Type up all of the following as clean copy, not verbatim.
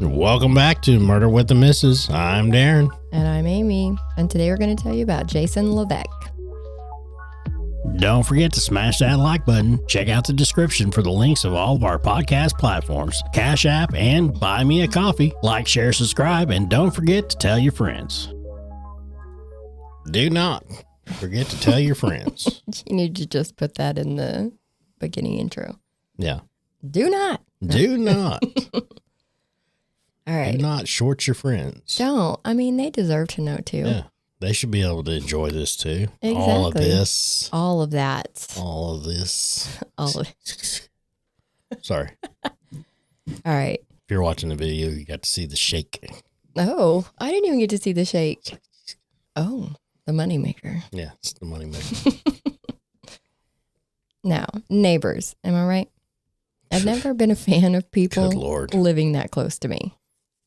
Welcome back to Murder with the Missus. I'm Darren. And I'm Amy. And today we're going to tell you about Jason Levesque. Don't forget to smash that like button. Check out the description for the links of all of our podcast platforms, Cash App, and Buy Me a Coffee. Like, share, subscribe, and don't forget to tell your friends. Do not forget to tell your friends. You need to just put that in the beginning intro. Yeah. Do not. Do not. All right. Do not short your friends. Don't. I mean, they deserve to know too. Yeah. They should be able to enjoy this too. Exactly. All of this. All of that. All of this. All of Sorry. All right. If you're watching the video, you got to see the shake. Oh, I didn't even get to see the shake. Oh, the moneymaker. Yeah, it's the money maker. Now, neighbors. Am I right? I've never been a fan of people Good Lord. living that close to me.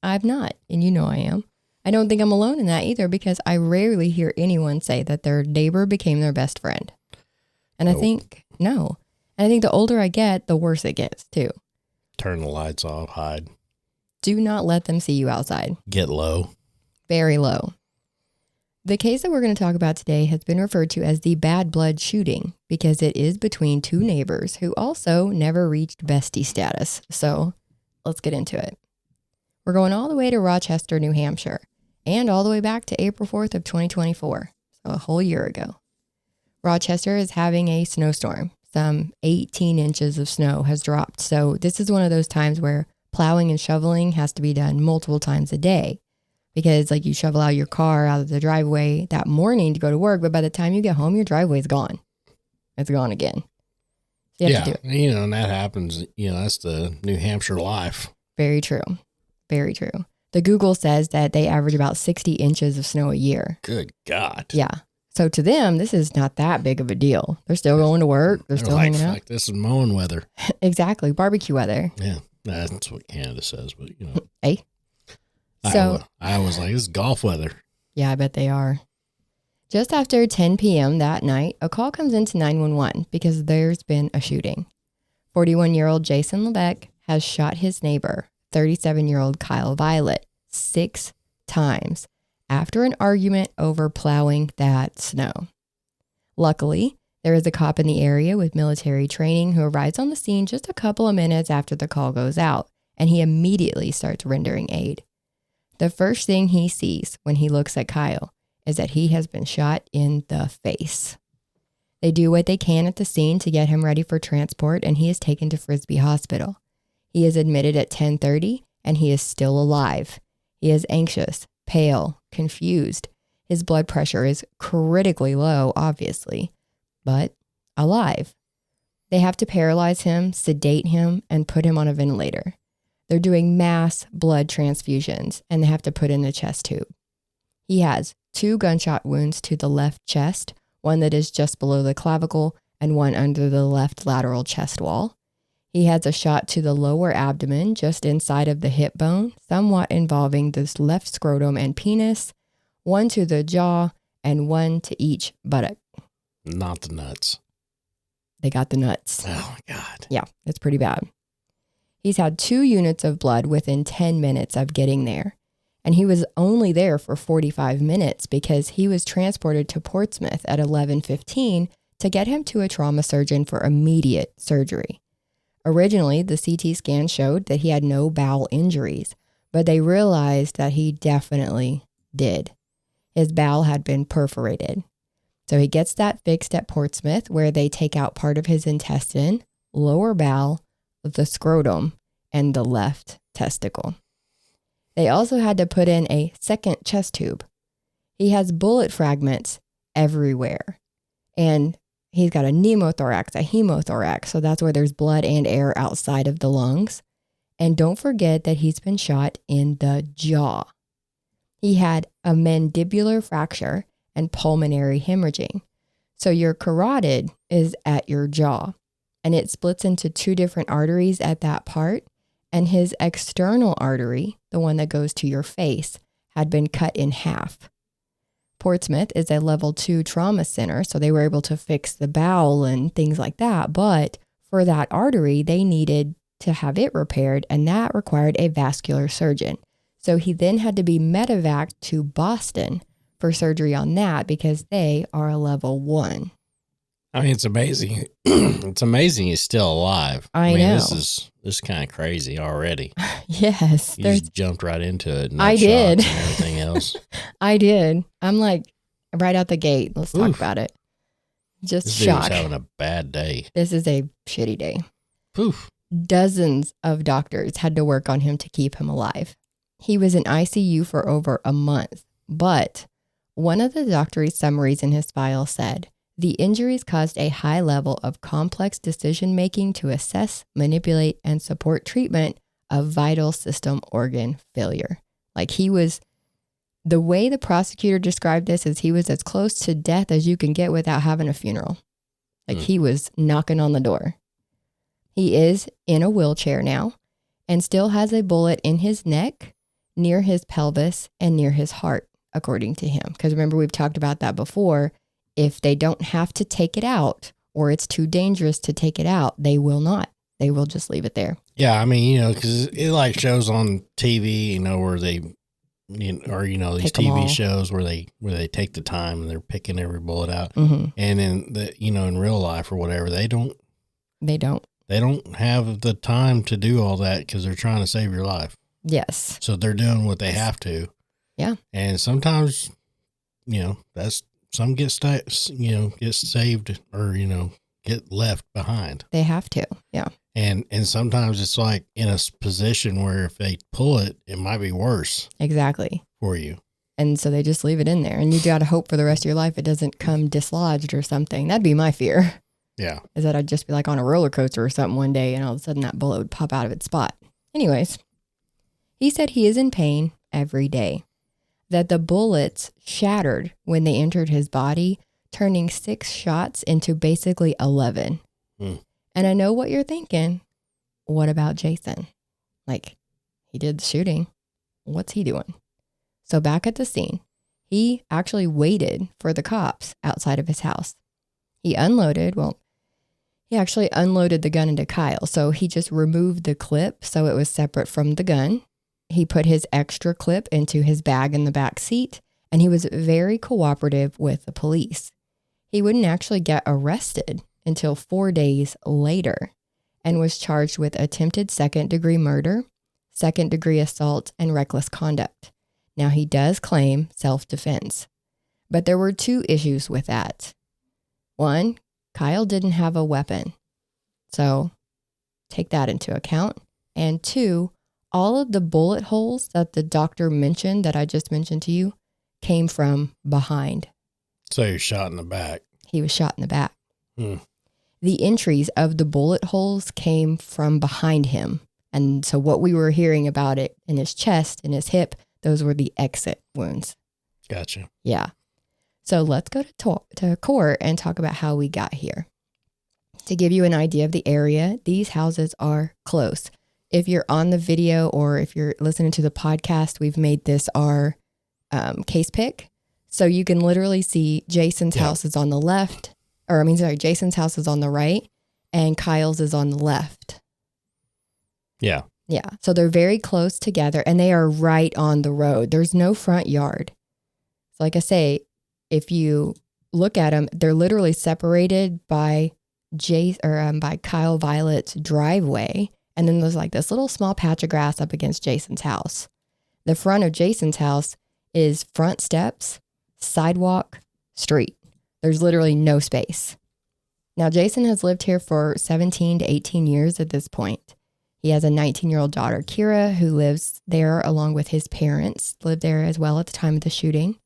I've not, and you know I am. I don't think I'm alone in that either because I rarely hear anyone say that their neighbor became their best friend. And I think, no. And I think the older I get, the worse it gets too. Turn the lights off, hide. Do not let them see you outside. Get low. Very low. The case that we're going to talk about today has been referred to as the bad blood shooting because it is between two neighbors who also never reached bestie status. So let's get into it. We're going all the way to Rochester, New Hampshire, and all the way back to April 4th of 2024, so a whole year ago. Rochester is having a snowstorm. Some 18 inches of snow has dropped. So this is one of those times where plowing and shoveling has to be done multiple times a day. Because like you shovel out your car out of the driveway that morning to go to work, but by the time you get home, your driveway's gone. It's gone again. So you have to do it. You know, and that happens, that's the New Hampshire life. Very true. Very true. The Google says that they average about 60 inches of snow a year. Good God. Yeah. So to them, this is not that big of a deal. They're still going to work. They're still hanging out. Like this is mowing weather. Exactly. Barbecue weather. Yeah. That's what Canada says, but Hey. So I was like, this is golf weather. Yeah, I bet they are. Just after 10 p.m. that night, a call comes into 911 because there's been a shooting. 41-year-old Jason Levesque has shot his neighbor, 37-year-old Kyle Violet, 6 times after an argument over plowing that snow. Luckily, there is a cop in the area with military training who arrives on the scene just a couple of minutes after the call goes out, and he immediately starts rendering aid. The first thing he sees when he looks at Kyle is that he has been shot in the face. They do what they can at the scene to get him ready for transport, and he is taken to Frisbee Hospital. He is admitted at 10:30, and he is still alive. He is anxious, pale, confused. His blood pressure is critically low, obviously, but alive. They have to paralyze him, sedate him, and put him on a ventilator. They're doing mass blood transfusions, and they have to put in a chest tube. He has 2 gunshot wounds to the left chest, one that is just below the clavicle and one under the left lateral chest wall. He has a shot to the lower abdomen, just inside of the hip bone, somewhat involving this left scrotum and penis, one to the jaw, and one to each buttock. Not the nuts. They got the nuts. Oh, my God. Yeah, it's pretty bad. He's had 2 units of blood within 10 minutes of getting there. And he was only there for 45 minutes because he was transported to Portsmouth at 11:15 to get him to a trauma surgeon for immediate surgery. Originally, the CT scan showed that he had no bowel injuries, but they realized that he definitely did. His bowel had been perforated. So he gets that fixed at Portsmouth, where they take out part of his intestine, lower bowel, the scrotum, and the left testicle. They also had to put in a second chest tube. He has bullet fragments everywhere. And he's got a pneumothorax, a hemothorax, so that's where there's blood and air outside of the lungs. And don't forget that he's been shot in the jaw. He had a mandibular fracture and pulmonary hemorrhaging. So your carotid is at your jaw, and it splits into 2 different arteries at that part. And his external artery, the one that goes to your face, had been cut in half. Portsmouth is a level 2 trauma center, so they were able to fix the bowel and things like that. But for that artery, they needed to have it repaired, and that required a vascular surgeon. So he then had to be medevaced to Boston for surgery on that because they are a level 1. I mean, it's amazing. It's amazing he's still alive. I know. This is kind of crazy already. Yes. You just jumped right into it. I did. And everything else. I did. I'm like, right out the gate. Let's talk about it. Just this shock. Dude's having a bad day. This is a shitty day. Poof. Dozens of doctors had to work on him to keep him alive. He was in ICU for over a month, but one of the doctor's summaries in his file said, the injuries caused a high level of complex decision-making to assess, manipulate, and support treatment of vital system organ failure. Like the way the prosecutor described this is he was as close to death as you can get without having a funeral. Like he was knocking on the door. He is in a wheelchair now and still has a bullet in his neck, near his pelvis, and near his heart, according to him. Because remember, we've talked about that before. If they don't have to take it out or it's too dangerous to take it out, they will not. They will just leave it there. Yeah, I mean, because it like shows on TV, where they, these TV shows where they take the time and they're picking every bullet out. Mm-hmm. And in real life or whatever, they don't have the time to do all that because they're trying to save your life. Yes. So they're doing what they have to. Yeah. And sometimes, some get saved or, get left behind. They have to. Yeah. And sometimes it's like in a position where if they pull it, it might be worse. Exactly. For you. And so they just leave it in there and you got to hope for the rest of your life it doesn't come dislodged or something. That'd be my fear. Yeah. Is that I'd just be like on a roller coaster or something one day and all of a sudden that bullet would pop out of its spot. Anyways, he said he is in pain every day. That the bullets shattered when they entered his body, turning 6 shots into basically 11. And I know what you're thinking. What about Jason? Like, he did the shooting. What's he doing? So back at the scene, he actually waited for the cops outside of his house. He actually unloaded the gun into Kyle. So he just removed the clip so it was separate from the gun. He put his extra clip into his bag in the back seat, and he was very cooperative with the police. He wouldn't actually get arrested until 4 days later and was charged with attempted second-degree murder, second-degree assault, and reckless conduct. Now, he does claim self-defense, but there were 2 issues with that. 1, Kyle didn't have a weapon, so take that into account. And 2, all of the bullet holes that the doctor mentioned that I just mentioned to you came from behind. So you're shot in the back. He was shot in the back. The entries of the bullet holes came from behind him. And so what we were hearing about it in his chest, in his hip, those were the exit wounds. Gotcha. Yeah. So let's go to court and talk about how we got here. To give you an idea of the area, these houses are close. If you're on the video or if you're listening to the podcast, we've made this our case pick. So you can literally see Jason's house is on the left, Jason's house is on the right and Kyle's is on the left. Yeah. Yeah. So they're very close together and they are right on the road. There's no front yard. So like I say, if you look at them, they're literally separated by by Kyle Violet's driveway. And then there's like this little small patch of grass up against Jason's house. The front of Jason's house is front steps, sidewalk, street. There's literally no space. Now, Jason has lived here for 17 to 18 years at this point. He has a 19-year-old daughter, Kira, who lives there along with his parents, lived there as well at the time of the shooting.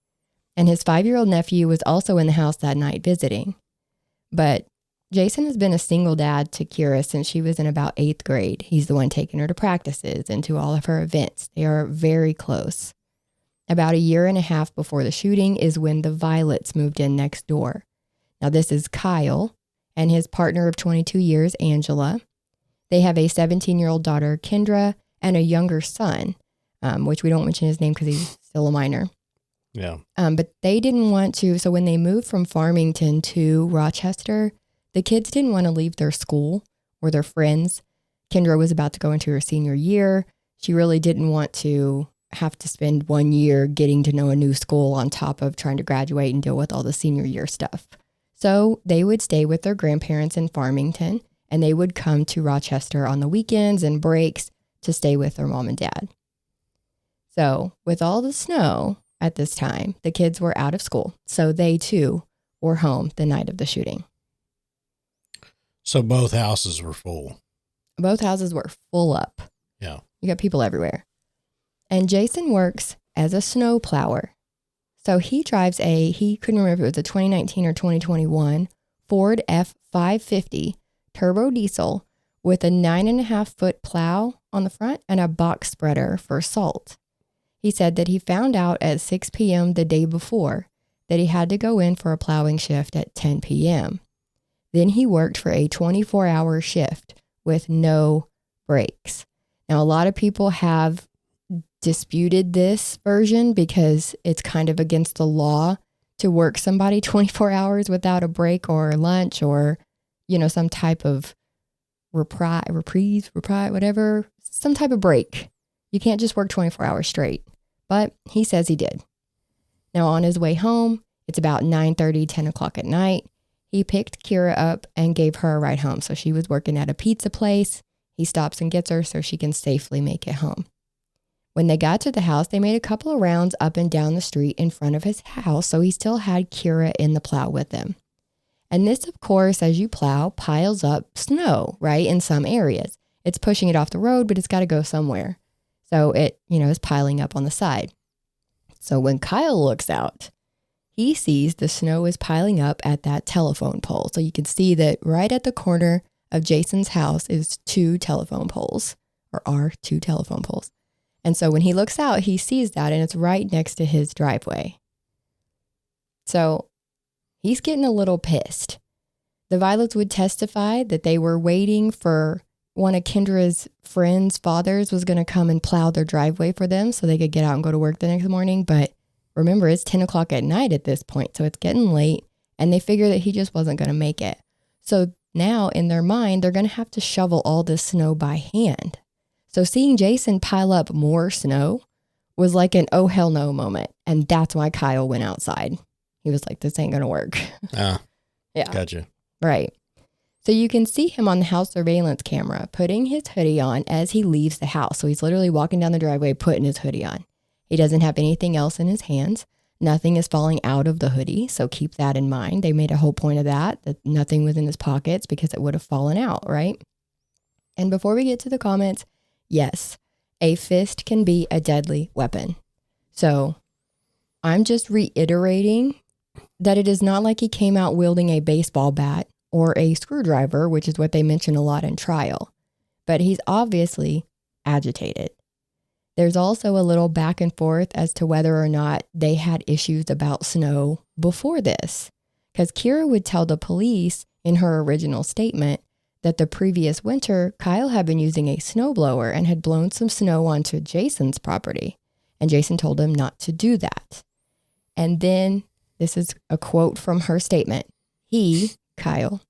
And his 5-year-old nephew was also in the house that night visiting. But Jason has been a single dad to Kira since she was in about 8th grade. He's the one taking her to practices and to all of her events. They are very close. About a year and a half before the shooting is when the Violets moved in next door. Now, this is Kyle and his partner of 22 years, Angela. They have a 17-year-old daughter, Kendra, and a younger son, which we don't mention his name because he's still a minor. Yeah. But they didn't want to. So when they moved from Farmington to Rochester, the kids didn't want to leave their school or their friends Kendra was about to go into her senior year. She really didn't want to have to spend 1 year getting to know a new school on top of trying to graduate and deal with all the senior year stuff. So they would stay with their grandparents in Farmington, and they would come to Rochester on the weekends and breaks to stay with their mom and dad. So with all the snow at this time, the kids were out of school. So they too were home the night of the shooting. So both houses were full. Both houses were full up. Yeah. You got people everywhere. And Jason works as a snow plower. So he drives he couldn't remember if it was a 2019 or 2021 Ford F550 turbo diesel with a 9.5-foot plow on the front and a box spreader for salt. He said that he found out at 6 p.m. the day before that he had to go in for a plowing shift at 10 p.m. Then he worked for a 24-hour shift with no breaks. Now, a lot of people have disputed this version because it's kind of against the law to work somebody 24 hours without a break or lunch or, some type of reprise, whatever, some type of break. You can't just work 24 hours straight. But he says he did. Now, on his way home, it's about 9:30, 10 o'clock at night. He picked Kira up and gave her a ride home. So she was working at a pizza place. He stops and gets her so she can safely make it home. When they got to the house, they made a couple of rounds up and down the street in front of his house, so he still had Kira in the plow with him. And this, of course, as you plow, piles up snow, right, in some areas. It's pushing it off the road, but it's got to go somewhere. So it, is piling up on the side. So when Kyle looks out, he sees the snow is piling up at that telephone pole. So you can see that right at the corner of Jason's house is 2 telephone poles, or are 2 telephone poles. And so when he looks out, he sees that, and it's right next to his driveway. So he's getting a little pissed. The Violets would testify that they were waiting for one of Kendra's friends' fathers was going to come and plow their driveway for them so they could get out and go to work the next morning. But remember, it's 10 o'clock at night at this point, so it's getting late, and they figure that he just wasn't going to make it. So now in their mind, they're going to have to shovel all this snow by hand. So seeing Jason pile up more snow was like an oh hell no moment. And that's why Kyle went outside. He was like, this ain't going to work. Yeah. Gotcha. Right. So you can see him on the house surveillance camera putting his hoodie on as he leaves the house. So he's literally walking down the driveway, putting his hoodie on. He doesn't have anything else in his hands. Nothing is falling out of the hoodie. So keep that in mind. They made a whole point of that nothing was in his pockets because it would have fallen out, right? And before we get to the comments, yes, a fist can be a deadly weapon. So I'm just reiterating that it is not like he came out wielding a baseball bat or a screwdriver, which is what they mention a lot in trial. But he's obviously agitated. There's also a little back and forth as to whether or not they had issues about snow before this. Because Kira would tell the police in her original statement that the previous winter, Kyle had been using a snowblower and had blown some snow onto Jason's property. And Jason told him not to do that. And then, this is a quote from her statement. He, Kyle,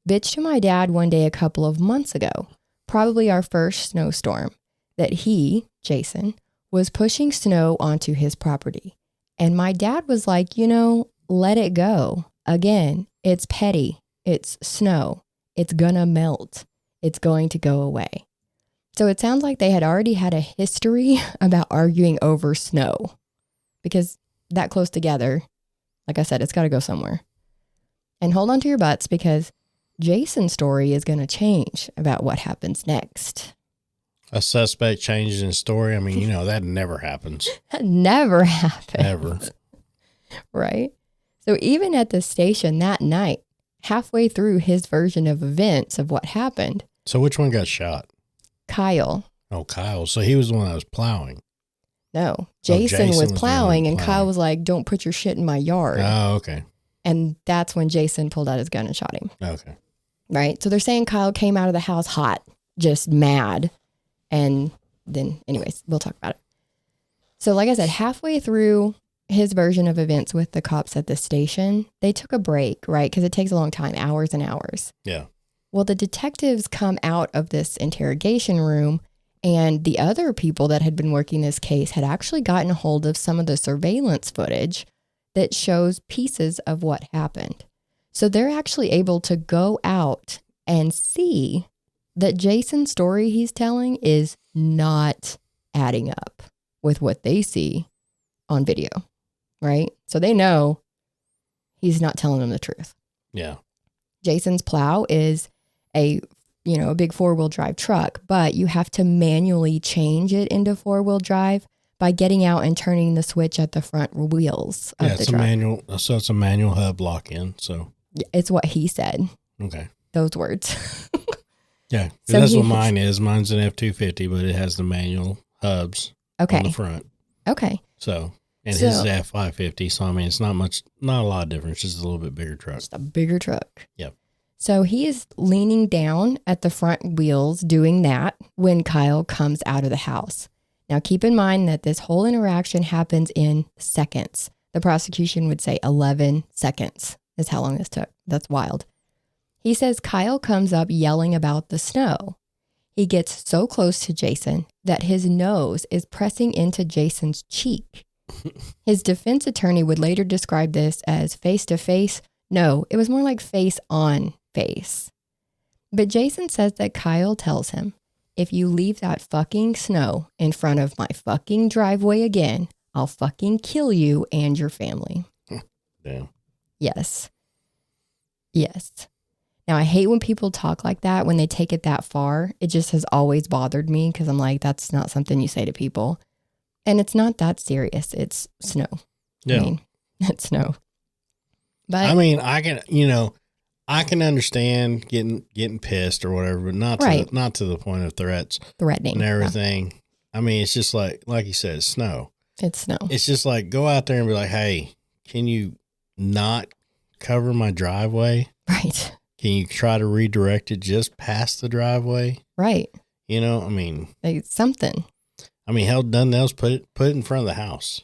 bitched to my dad one day a couple of months ago, probably our first snowstorm, that he, Jason, was pushing snow onto his property. And my dad was like, let it go. Again, it's petty. It's snow. It's gonna melt. It's going to go away. So it sounds like they had already had a history about arguing over snow because that close together, like I said, it's got to go somewhere. And hold on to your butts because Jason's story is going to change about what happens next. A suspect changes in story. I mean, that never happens. That never happens. Never. Right? So even at the station that night, halfway through his version of events of what happened. So which one got shot? Kyle. Oh, Kyle. So he was the one that was plowing. No, Jason was plowing and plowing. Kyle was like, don't put your shit in my yard. Oh, okay. And that's when Jason pulled out his gun and shot him. Okay. Right? So they're saying Kyle came out of the house hot, just mad. And then, anyways, we'll talk about it. So like I said, halfway through his version of events with the cops at the station, they took a break, right? Because it takes a long time, hours and hours. Yeah. Well, the detectives come out of this interrogation room, and the other people that had been working this case had actually gotten a hold of some of the surveillance footage that shows pieces of what happened. So they're actually able to go out and see that Jason's story he's telling is not adding up with what they see on video, right? So they know he's not telling them the truth. Yeah. Jason's Plow is a big 4-wheel drive truck, but you have to manually change it into 4-wheel drive by getting out and turning the switch at the front wheels of the truck. So it's a manual hub lock-in. So it's what he said. Okay. Those words. Yeah, so that's what mine is. Mine's an F-250, but it has the manual hubs on the front. Okay. So, his is F-550. So, I mean, it's not a lot of difference. Just a little bit bigger truck. Just a bigger truck. Yep. So he is leaning down at the front wheels doing that when Kyle comes out of the house. Now, keep in mind that this whole interaction happens in seconds. The prosecution would say 11 seconds is how long this took. That's wild. He says Kyle comes up yelling about the snow. He gets so close to Jason that his nose is pressing into Jason's cheek. His defense attorney would later describe this as face-to-face. No, it was more like face-on-face. But Jason says that Kyle tells him, if you leave that fucking snow in front of my fucking driveway again, I'll fucking kill you and your family. Damn. Yes. Yes. Now, I hate when people talk like that, when they take it that far. It just has always bothered me because I'm like, that's not something you say to people. And it's not that serious. It's snow. Yeah. I mean, it's snow. But I mean, I can understand getting pissed or whatever, but not to the point of threatening and everything. Yeah. I mean, it's just like you said, it's snow. It's snow. It's just like, go out there and be like, hey, can you not cover my driveway? Right. Can you try to redirect it just past the driveway? Right. I mean, like something. I mean, hell, done else put it in front of the house.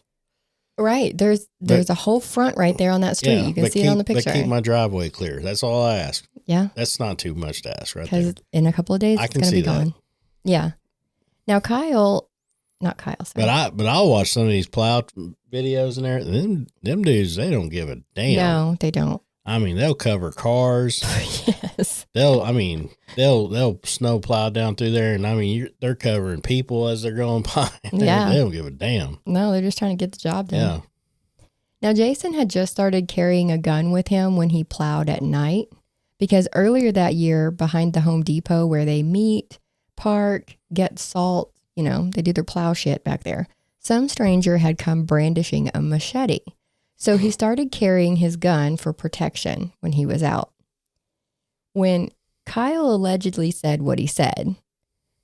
Right. There's a whole front right there on that street. Yeah, you can see it on the picture. But keep my driveway clear. That's all I ask. Yeah. That's not too much to ask right there. Because in a couple of days, it's going to be gone. Yeah. Now, not Kyle. Sorry. But I'll watch some of these Plow videos and everything. Them dudes, they don't give a damn. No, they don't. I mean, they'll cover cars. Yes. They'll snow plow down through there, and I mean, they're covering people as they're going by. Yeah. They don't give a damn. No, they're just trying to get the job done. Yeah. Now, Jason had just started carrying a gun with him when he plowed at night, because earlier that year, behind the Home Depot where they meet, park, get salt, they do their plow shit back there, some stranger had come brandishing a machete. So he started carrying his gun for protection when he was out. When Kyle allegedly said what he said,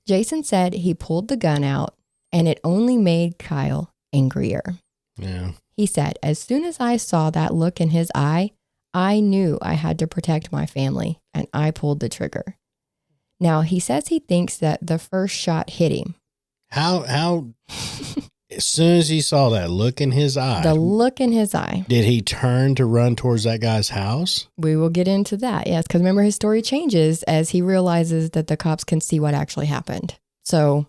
Jason said he pulled the gun out and it only made Kyle angrier. Yeah. He said, as soon as I saw that look in his eye, I knew I had to protect my family and I pulled the trigger. Now, he says he thinks that the first shot hit him. How as soon as he saw that look in his eye. The look in his eye. Did he turn to run towards that guy's house? We will get into that, yes. Because remember, his story changes as he realizes that the cops can see what actually happened. So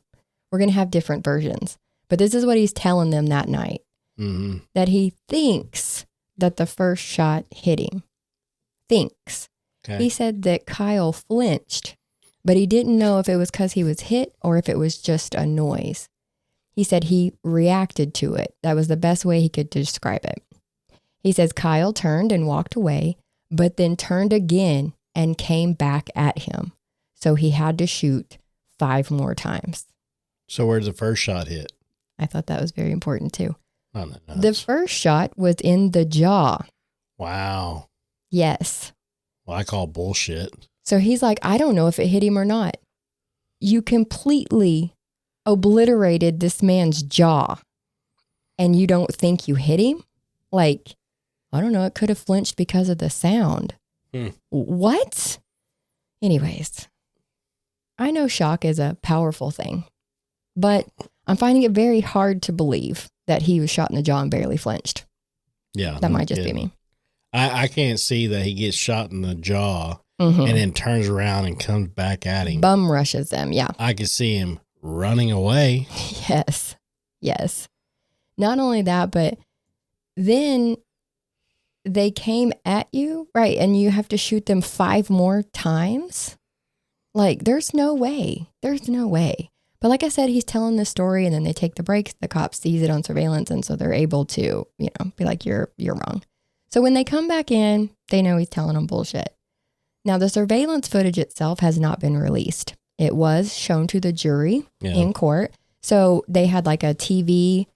we're going to have different versions. But this is what he's telling them that night. Mm-hmm. That he thinks that the first shot hit him. Thinks. Okay. He said that Kyle flinched, but he didn't know if it was because he was hit or if it was just a noise. He said he reacted to it. That was the best way he could describe it. He says Kyle turned and walked away, but then turned again and came back at him. So he had to shoot 5 more times. So where did the first shot hit? I thought that was very important too. Oh, the first shot was in the jaw. Wow. Yes. Well, I call bullshit. So he's like, I don't know if it hit him or not. You completely obliterated this man's jaw and you don't think you hit him? Like, I don't know. It could have flinched because of the sound. What? Anyways, I know shock is a powerful thing, but I'm finding it very hard to believe that he was shot in the jaw and barely flinched. Yeah. That might just be me. I can't see that he gets shot in the jaw Mhm. and then turns around and comes back at him. Bum rushes them. Yeah. I could see him running away. Yes. Yes. Not only that, but then they came at you, right? And you have to shoot them 5 more times. Like, there's no way. There's no way. But like I said, he's telling this story and then they take the breaks. The cop sees it on surveillance. And so they're able to, be like, you're wrong. So when they come back in, they know he's telling them bullshit. Now, the surveillance footage itself has not been released. It was shown to the jury in court. So they had like a TV,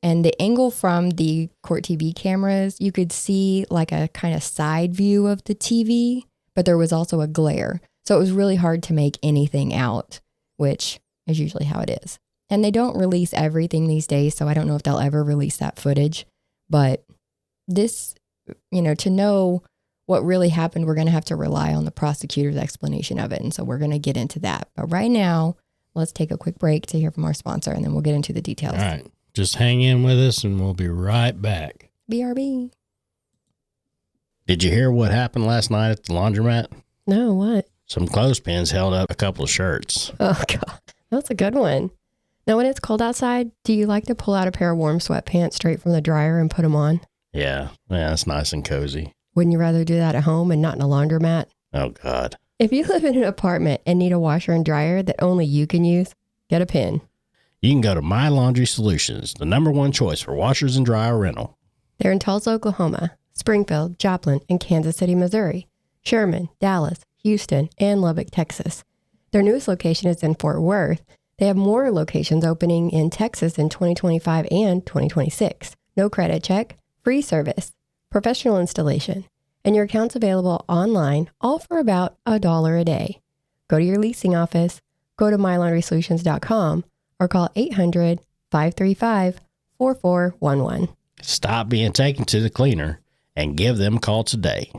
and the angle from the court TV cameras, you could see like a kind of side view of the TV, but there was also a glare. So it was really hard to make anything out, which is usually how it is. And they don't release everything these days, so I don't know if they'll ever release that footage. But this, to know what really happened, we're going to have to rely on the prosecutor's explanation of it. And so we're going to get into that. But right now, let's take a quick break to hear from our sponsor, and then we'll get into the details. All right. Just hang in with us, and we'll be right back. BRB. Did you hear what happened last night at the laundromat? No, what? Some clothespins held up a couple of shirts. Oh, God. That's a good one. Now, when it's cold outside, do you like to pull out a pair of warm sweatpants straight from the dryer and put them on? Yeah, it's nice and cozy. Wouldn't you rather do that at home and not in a laundromat? Oh, God. If you live in an apartment and need a washer and dryer that only you can use, get a pin. You can go to My Laundry Solutions, the #1 choice for washers and dryer rental. They're in Tulsa, Oklahoma, Springfield, Joplin, and Kansas City, Missouri, Sherman, Dallas, Houston, and Lubbock, Texas. Their newest location is in Fort Worth. They have more locations opening in Texas in 2025 and 2026. No credit check, free service, professional installation, and your account's available online, all for about $1 a day. Go to your leasing office, go to mylaundrysolutions.com, or call 800-535-4411. Stop being taken to the cleaner and give them a call today.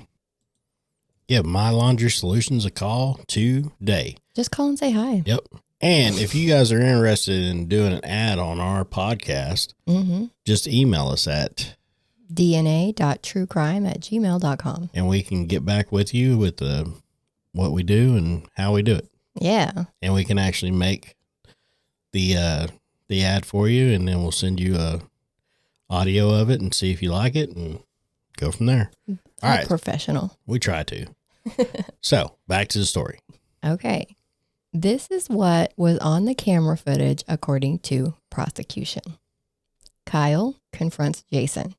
Give My Laundry Solutions a call today. Just call and say hi. Yep. And if you guys are interested in doing an ad on our podcast, just email us at dna.truecrime@gmail.com. and we can get back with you with what we do and how we do it. Yeah. And we can actually make the ad for you, and then we'll send you a audio of it and see if you like it and go from there. All right. Professional. We try to. So back to the story. Okay. This is what was on the camera footage according to prosecution. Kyle confronts Jason.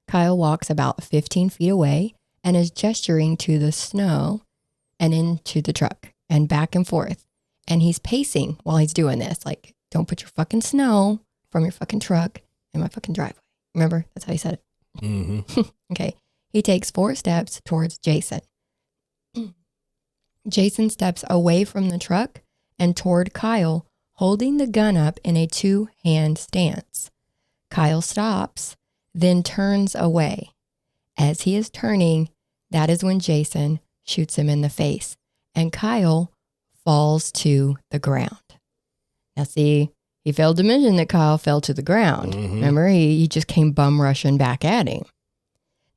Kyle walks about 15 feet away and is gesturing to the snow and into the truck and back and forth. And he's pacing while he's doing this. Like, don't put your fucking snow from your fucking truck in my fucking driveway. Remember? That's how he said it. Mm-hmm. Okay. He takes 4 steps towards Jason. Jason steps away from the truck and toward Kyle, holding the gun up in a 2-hand stance. Kyle stops, then turns away. As he is turning, that is when Jason shoots him in the face, and Kyle falls to the ground. Now, see, he failed to mention that Kyle fell to the ground. Remember, he just came bum rushing back at him.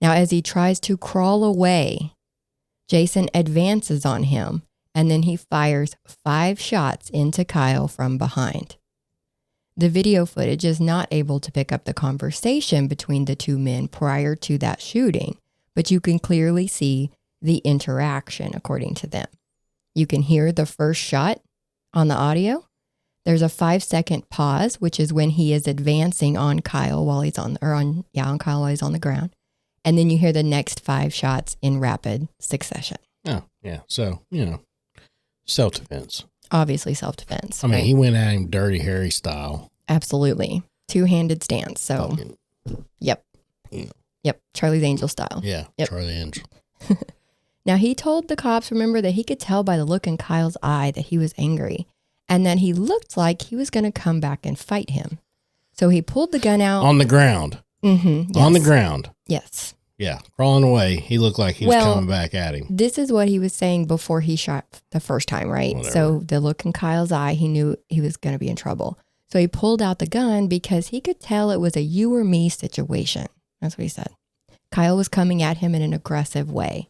Now, as he tries to crawl away, Jason advances on him, and then he fires 5 shots into Kyle from behind. The video footage is not able to pick up the conversation between the 2 men prior to that shooting, but you can clearly see the interaction according to them. You can hear the first shot on the audio. There's a 5-second pause, which is when he is advancing on Kyle while he's on Kyle while he's on the ground. And then you hear the next 5 shots in rapid succession. Oh, yeah. So, self-defense. Obviously self-defense. I mean, right? he went at him Dirty Harry style. Absolutely. 2-handed stance. So, Yep. Charlie's Angel style. Yeah, yep. Charlie Angel. Now, he told the cops, remember, that he could tell by the look in Kyle's eye that he was angry and that he looked like he was going to come back and fight him. So he pulled the gun out. On the ground. Mm-hmm. Yes. On the ground. Yes. Yeah, crawling away. He looked like he was coming back at him. This is what he was saying before he shot the first time, right? Whatever. So the look in Kyle's eye, he knew he was going to be in trouble. So he pulled out the gun because he could tell it was a you or me situation. That's what he said. Kyle was coming at him in an aggressive way.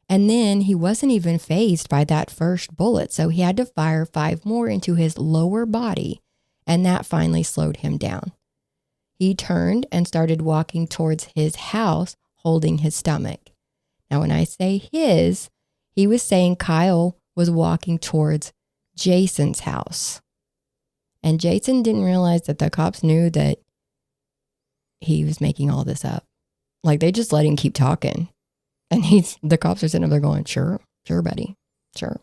And then he wasn't even fazed by that first bullet, so he had to fire 5 more into his lower body, and that finally slowed him down. He turned and started walking towards his house, holding his stomach. Now, when I say his, he was saying Kyle was walking towards Jason's house. And Jason didn't realize that the cops knew that he was making all this up. Like, they just let him keep talking. And the cops are sitting up there going, sure, buddy, sure.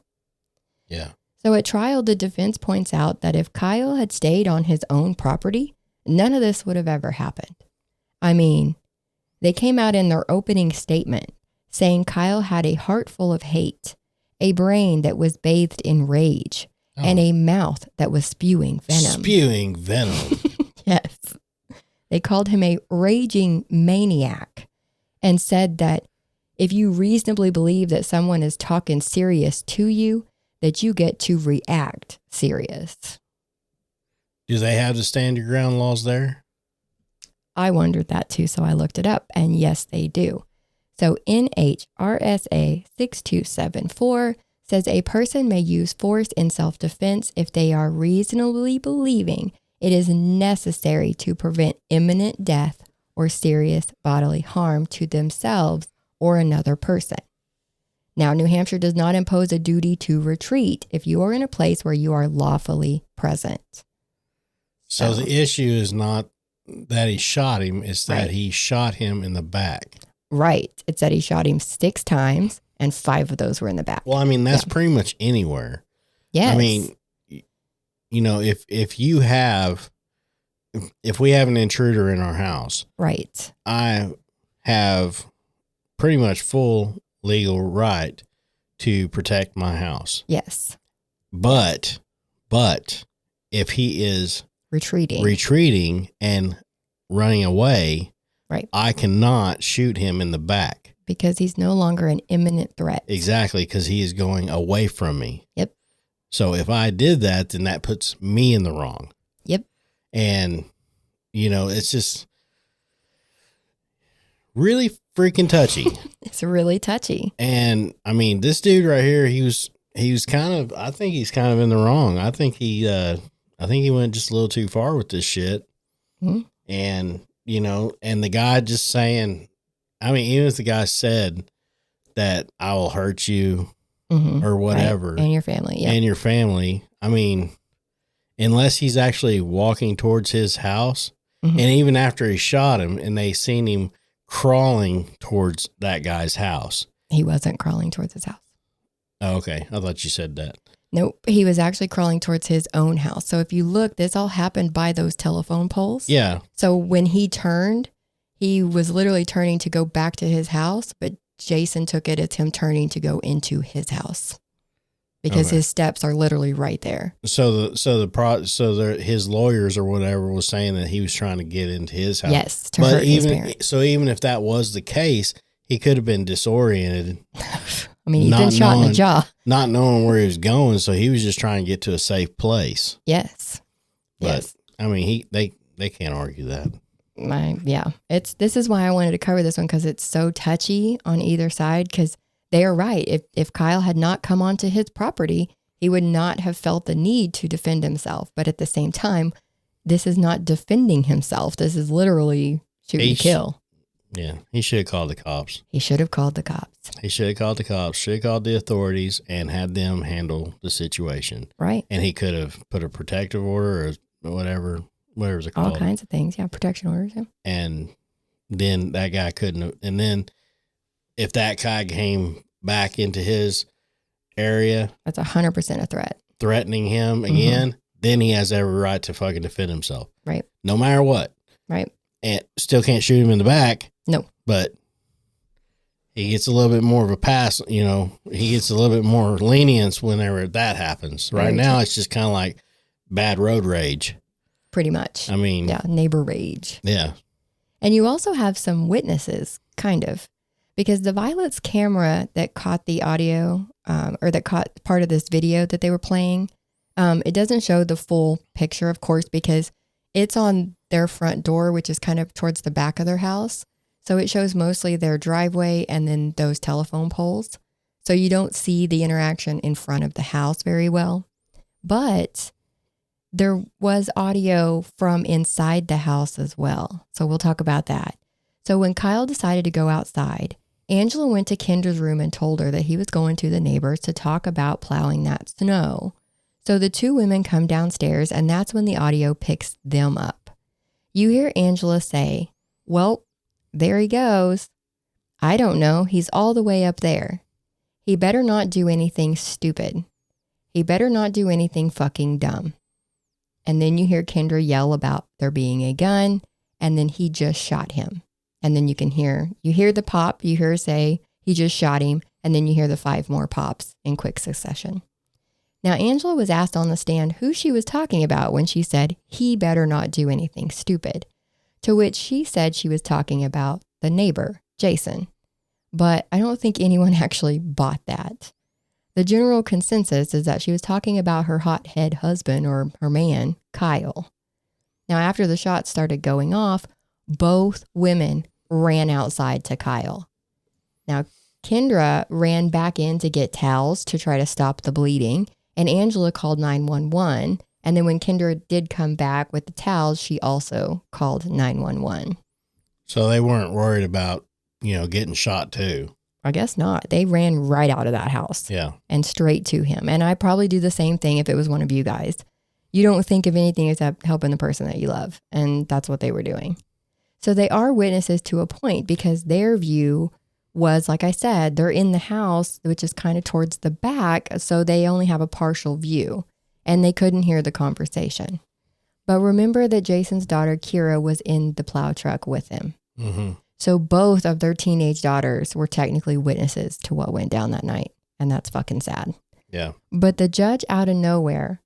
Yeah. So at trial, the defense points out that if Kyle had stayed on his own property, none of this would have ever happened. I mean, they came out in their opening statement saying Kyle had a heart full of hate, a brain that was bathed in rage, and a mouth that was spewing venom. Spewing venom. Yes. They called him a raging maniac and said that if you reasonably believe that someone is talking serious to you, that you get to react serious. Do they have the stand your ground laws there? I wondered that too, so I looked it up, and yes, they do. So NHRSA 6274 says a person may use force in self-defense if they are reasonably believing it is necessary to prevent imminent death or serious bodily harm to themselves or another person. Now, New Hampshire does not impose a duty to retreat if you are in a place where you are lawfully present. So the issue is not that he shot him, it's that he shot him in the back. Right. It said he shot him 6 times, and 5 of those were in the back. Well, I mean, that's pretty much anywhere. Yes. I mean, you know, if we have an intruder in our house, right, I have pretty much full legal right to protect my house. Yes. But if he is retreating and running away, right, I cannot shoot him in the back because he's no longer an imminent threat. Exactly, because he is going away from me. Yep. So if I did that, then that puts me in the wrong. Yep. And, you know, it's just really freaking touchy. It's really touchy. And I mean, this dude right here, he was kind of, I think he's kind of in the wrong. I think he went just a little too far with this shit. Mm-hmm. And, you know, and the guy just saying, I mean, even if the guy said that I will hurt you or whatever. Right. And your family. Yeah. And your family. I mean, unless he's actually walking towards his house, and even after he shot him and they seen him crawling towards that guy's house. He wasn't crawling towards his house. Oh, okay. I thought you said that. Nope. He was actually crawling towards his own house. So if you look, this all happened by those telephone poles. Yeah. So when he turned, he was literally turning to go back to his house, but Jason took it as him turning to go into his house because his steps are literally right there. So his lawyers or whatever was saying that he was trying to get into his house. Yes, to hurt his parents. So even if that was the case, he could have been disoriented. I mean, he's been shot in the jaw. Not knowing where he was going, so he was just trying to get to a safe place. Yes. But, yes. I mean, they can't argue that. This is why I wanted to cover this one, because it's so touchy on either side, because they are right. If Kyle had not come onto his property, he would not have felt the need to defend himself. But at the same time, this is not defending himself. This is literally shooting to kill. Yeah, he should have called the cops. He should have called the cops. He should have called the cops, should have called the authorities and had them handle the situation. Right. And he could have put a protective order or whatever it's called. All kinds of things. Yeah, protection orders. Yeah. And then that guy couldn't have, and then if that guy came back into his area. That's 100% a threat. Threatening him again, then he has every right to fucking defend himself. Right. No matter what. Right. And still can't shoot him in the back. No. But he gets a little bit more of a pass, you know, he gets a little bit more lenience whenever that happens. Right now, it's just kind of like bad road rage. Pretty much. I mean. Yeah, neighbor rage. Yeah. And you also have some witnesses, kind of, because the Violet's camera that caught the audio or that caught part of this video that they were playing, it doesn't show the full picture, of course, because it's on their front door, which is kind of towards the back of their house. So it shows mostly their driveway and then those telephone poles. So you don't see the interaction in front of the house very well. But there was audio from inside the house as well. So we'll talk about that. So when Kyle decided to go outside, Angela went to Kendra's room and told her that he was going to the neighbors to talk about plowing that snow. So the two women come downstairs, and that's when the audio picks them up. You hear Angela say, "Well, there he goes. I don't know. He's all the way up there. He better not do anything stupid. He better not do anything fucking dumb." And then you hear Kendra yell about there being a gun, and then he just shot him. And then you hear the pop, you hear her say, he just shot him, and then you hear the 5 more pops in quick succession. Now, Angela was asked on the stand who she was talking about when she said, he better not do anything stupid, to which she said she was talking about the neighbor, Jason. But I don't think anyone actually bought that. The general consensus is that she was talking about her hothead husband or her man, Kyle. Now, after the shots started going off, both women ran outside to Kyle. Now, Kendra ran back in to get towels to try to stop the bleeding, and Angela called 911. And then when Kendra did come back with the towels, she also called 911. So they weren't worried about, getting shot too. I guess not. They ran right out of that house. Yeah. And straight to him. And I probably do the same thing if it was one of you guys. You don't think of anything except helping the person that you love. And that's what they were doing. So they are witnesses to a point because their view was, like I said, they're in the house, which is kind of towards the back. So they only have a partial view and they couldn't hear the conversation. But remember that Jason's daughter, Kira, was in the plow truck with him. Mm-hmm. So both of their teenage daughters were technically witnesses to what went down that night. And that's fucking sad. Yeah. But the judge out of nowhere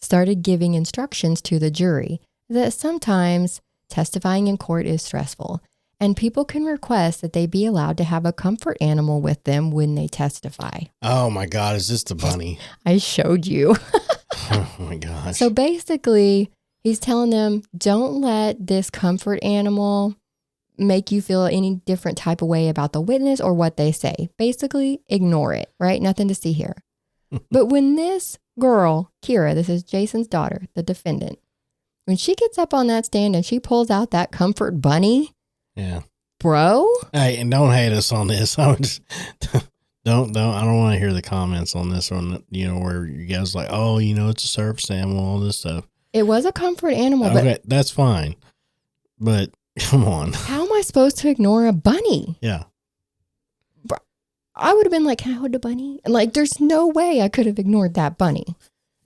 started giving instructions to the jury that sometimes testifying in court is stressful and people can request that they be allowed to have a comfort animal with them when they testify. Oh my God, is this the bunny? I showed you. Oh my gosh. So basically, he's telling them, don't let this comfort animal make you feel any different type of way about the witness or what they say. Basically, ignore it, right? Nothing to see here. But when this girl, Kira, this is Jason's daughter, the defendant, when she gets up on that stand and she pulls out that comfort bunny, yeah, bro. Hey, and don't hate us on this. I would just don't. I don't want to hear the comments on this one. Where you guys like, oh, it's a service animal, all this stuff. It was a comfort animal, Okay, but that's fine. But come on, how am I supposed to ignore a bunny? Yeah. Bro, I would have been like, can I hold the bunny? And like, there's no way I could have ignored that bunny.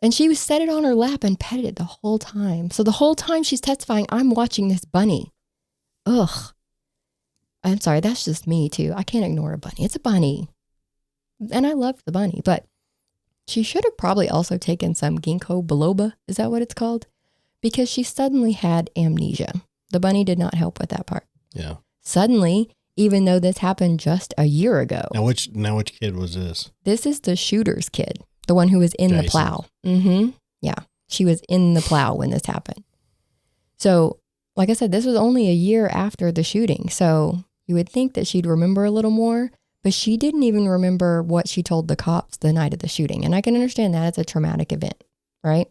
And she set it on her lap and petted it the whole time. So the whole time she's testifying, I'm watching this bunny. Ugh. I'm sorry, that's just me too. I can't ignore a bunny. It's a bunny. And I love the bunny, but she should have probably also taken some ginkgo biloba. Is that what it's called? Because she suddenly had amnesia. The bunny did not help with that part. Yeah. Suddenly, even though this happened just a year ago. Now which kid was this? This is the shooter's kid. The one who was in Jason. the plow. Mm-hmm. Yeah. She was in the plow when this happened. So, like I said, this was only a year after the shooting. So you would think that she'd remember a little more, but she didn't even remember what she told the cops the night of the shooting. And I can understand that. It's a traumatic event, right?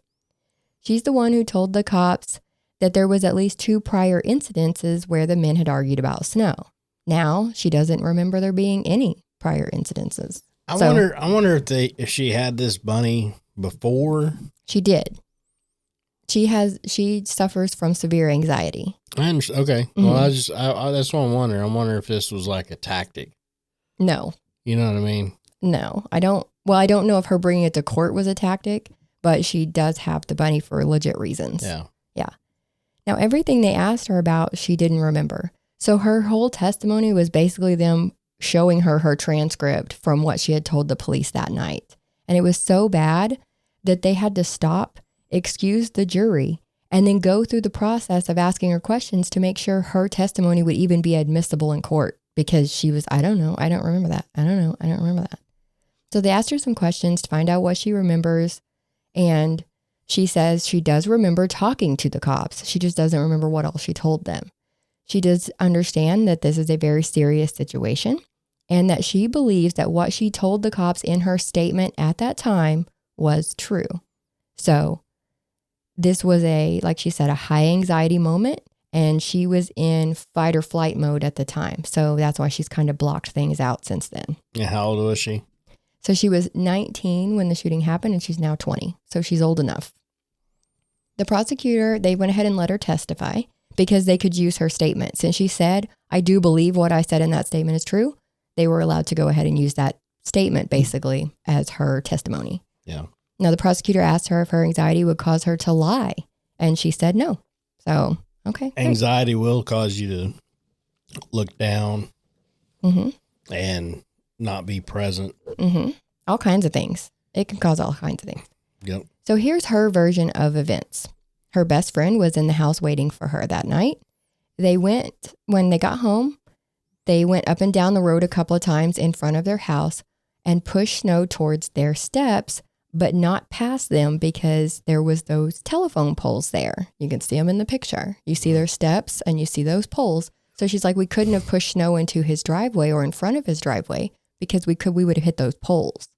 She's the one who told the cops that there was at least 2 prior incidences where the men had argued about snow. Now she doesn't remember there being any prior incidences. I wonder if she had this bunny before. She did. She suffers from severe anxiety. Okay. Mm-hmm. Well, I that's what I'm wondering. I'm wondering if this was like a tactic. No. You know what I mean? No, I don't. Well, I don't know if her bringing it to court was a tactic, but she does have the bunny for legit reasons. Yeah. Yeah. Now, everything they asked her about, she didn't remember. So her whole testimony was basically them showing her transcript from what she had told the police that night. And it was so bad that they had to stop, excuse the jury, and then go through the process of asking her questions to make sure her testimony would even be admissible in court because she was, I don't know, I don't remember that. I don't know, I don't remember that. So they asked her some questions to find out what she remembers. And she says she does remember talking to the cops. She just doesn't remember what else she told them. She does understand that this is a very serious situation and that she believes that what she told the cops in her statement at that time was true. So this was like she said, a high anxiety moment, and she was in fight or flight mode at the time. So that's why she's kind of blocked things out since then. Yeah, how old was she? So she was 19 when the shooting happened, and she's now 20. So she's old enough. The prosecutor, they went ahead and let her testify because they could use her statement. Since she said, I do believe what I said in that statement is true, they were allowed to go ahead and use that statement basically as her testimony. Yeah. Now, the prosecutor asked her if her anxiety would cause her to lie, and she said no. So, okay. Anxiety will cause you to look down and not be present. All kinds of things. It can cause all kinds of things. Yep. So here's her version of events. Her best friend was in the house waiting for her that night. When they got home, they went up and down the road a couple of times in front of their house and pushed snow towards their steps, but not past them because there was those telephone poles there. You can see them in the picture. You see their steps and you see those poles. So she's like, we couldn't have pushed snow into his driveway or in front of his driveway because we would have hit those poles,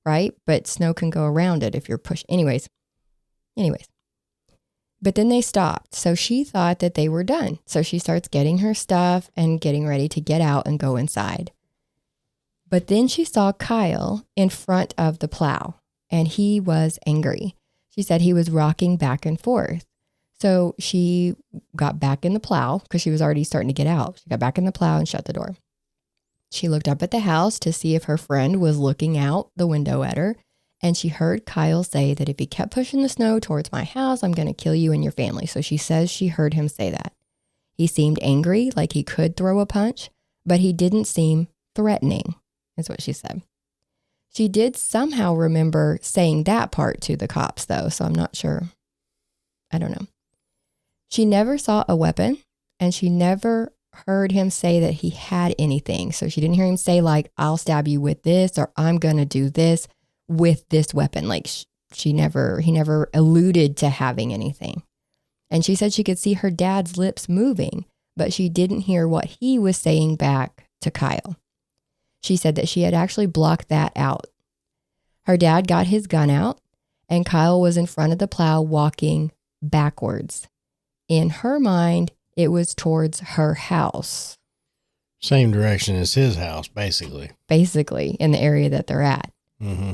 right? But snow can go around it if you're pushed. Anyways. But then they stopped. So she thought that they were done. So she starts getting her stuff and getting ready to get out and go inside. But then she saw Kyle in front of the plow, and he was angry. She said he was rocking back and forth. So she got back in the plow because she was already starting to get out. She got back in the plow and shut the door. She looked up at the house to see if her friend was looking out the window at her. And she heard Kyle say that if he kept pushing the snow towards my house, I'm going to kill you and your family. So she says she heard him say that. He seemed angry, like he could throw a punch, but he didn't seem threatening, is what she said. She did somehow remember saying that part to the cops, though, so I'm not sure. I don't know. She never saw a weapon, and she never heard him say that he had anything. So she didn't hear him say, like, I'll stab you with this, or I'm going to do this with this weapon. Like, he never alluded to having anything. And she said she could see her dad's lips moving, but she didn't hear what he was saying back to Kyle. She said that she had actually blocked that out. Her dad got his gun out, and Kyle was in front of the plow walking backwards. In her mind, it was towards her house. Same direction as his house, basically. Basically, in the area that they're at. Mm-hmm.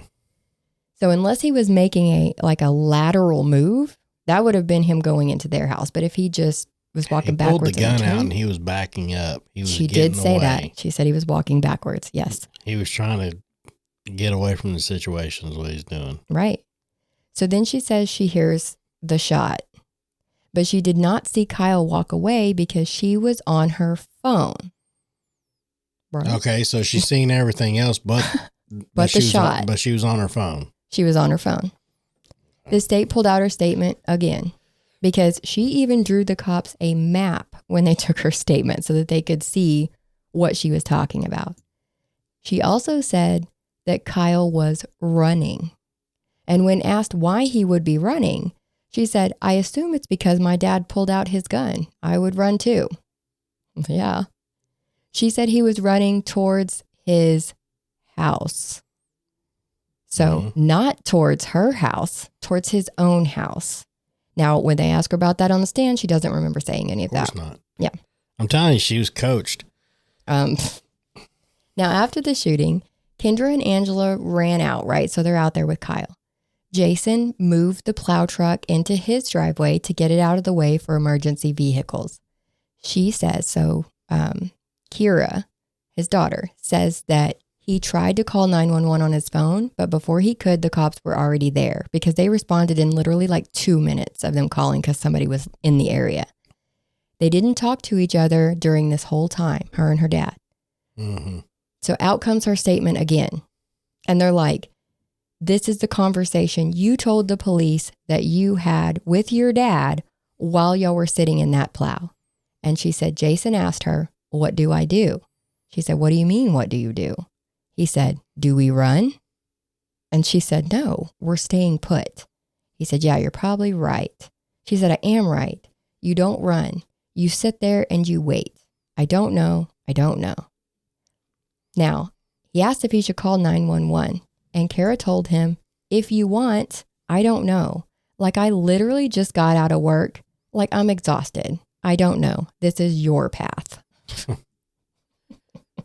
So unless he was making a lateral move, that would have been him going into their house. But if he just was walking backwards, pulled the gun out and he was backing up. She did say that. She said he was walking backwards. Yes. He was trying to get away from the situation is what he's doing. Right. So then she says she hears the shot, but she did not see Kyle walk away because she was on her phone. Right. Okay. So she's seen everything else, but the shot. But she was on her phone. She was on her phone. The state pulled out her statement again because she even drew the cops a map when they took her statement so that they could see what she was talking about. She also said that Kyle was running. And when asked why he would be running, she said, I assume it's because my dad pulled out his gun. I would run too. Yeah. She said he was running towards his house. So not towards her house, towards his own house. Now, when they ask her about that on the stand, she doesn't remember saying any of that. Of course not. Yeah. I'm telling you, she was coached. Now, after the shooting, Kendra and Angela ran out, right? So they're out there with Kyle. Jason moved the plow truck into his driveway to get it out of the way for emergency vehicles. She says, Kira, his daughter, says that he tried to call 911 on his phone, but before he could, the cops were already there because they responded in literally like 2 minutes of them calling because somebody was in the area. They didn't talk to each other during this whole time, her and her dad. Mm-hmm. So out comes her statement again. And they're like, this is the conversation you told the police that you had with your dad while y'all were sitting in that plow. And she said, Jason asked her, what do I do? She said, what do you mean, what do you do? He said, do we run? And she said, no, we're staying put. He said, yeah, you're probably right. She said, I am right. You don't run. You sit there and you wait. I don't know. Now, he asked if he should call 911, and Kara told him, if you want, I don't know. Like, I literally just got out of work. Like, I'm exhausted. I don't know. This is your path.